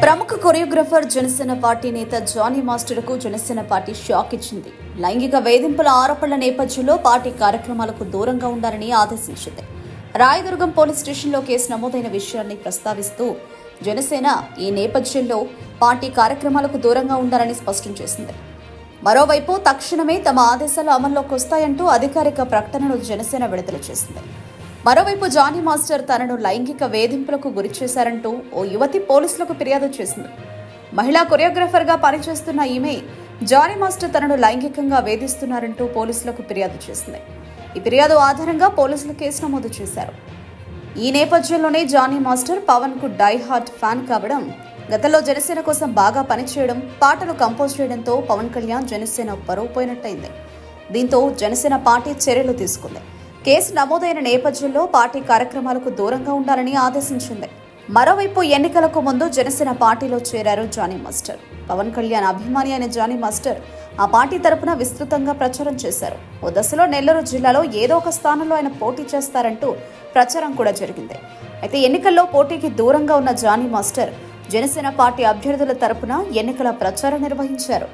ప్రముఖ choreographer Janasena party నేత Johnny మాస్టర్కు Janasena party shock ఇచ్చింది. లైంగిక వేధింపుల ఆరోపణల నేపథ్యంలో పార్టీ కార్యక్రమాలకు దూరంగా ఉండాలని ఆదేశించింది. రాయదుర్గం పోలీస్ స్టేషన్లో కేసు నమోదైన విషయాన్ని ప్రస్తావిస్తూ జనసేన ఈ నేపథ్యంలో పార్టీ కార్యక్రమాలకు దూరంగా ఉండాలని స్పష్టం చేసింది. మరోవైపు తక్షణమే తమ ఆదేశాలు అమల్లోకి వస్తాయంటూ అధికారిక ప్రకటనను జనసేన విడుదల చేసింది. మరోవైపు జానీ మాస్టర్ తనను లైంగిక వేధింపులకు గురి చేశారంటూ ఓ యువతి పోలీసులకు ఫిర్యాదు చేసింది. మహిళా కొరియోగ్రాఫర్గా పనిచేస్తున్న ఈమె జానీ మాస్టర్ తనను లైంగికంగా వేధిస్తున్నారంటూ పోలీసులకు ఫిర్యాదు చేసింది. ఈ ఫిర్యాదు ఆధారంగా పోలీసులు కేసు నమోదు చేశారు. ఈ నేపథ్యంలోనే జానీ మాస్టర్ పవన్ కు డై హార్ట్ ఫ్యాన్ కావడం, గతంలో జనసేన కోసం బాగా పనిచేయడం, పాటలు కంపోజ్ చేయడంతో పవన్ కళ్యాణ్ జనసేన పరువు పోయినట్టయింది. దీంతో జనసేన పార్టీ చర్యలు తీసుకుంది. కేసు నమోదైన నేపథ్యంలో పార్టీ కార్యక్రమాలకు దూరంగా ఉండాలని ఆదేశించింది. మరోవైపు ఎన్నికలకు ముందు జనసేన పార్టీలో చేరారు జానీ మాస్టర్. పవన్ కళ్యాణ్ అభిమాని అయిన జానీ మాస్టర్ ఆ పార్టీ తరపున విస్తృతంగా ప్రచారం చేశారు. ఓ దశలో నెల్లూరు జిల్లాలో ఏదో ఒక స్థానంలో ఆయన పోటీ చేస్తారంటూ ప్రచారం కూడా జరిగింది. అయితే ఎన్నికల్లో పోటీకి దూరంగా ఉన్న జానీ మాస్టర్ జనసేన పార్టీ అభ్యర్థుల తరపున ఎన్నికల ప్రచారం నిర్వహించారు.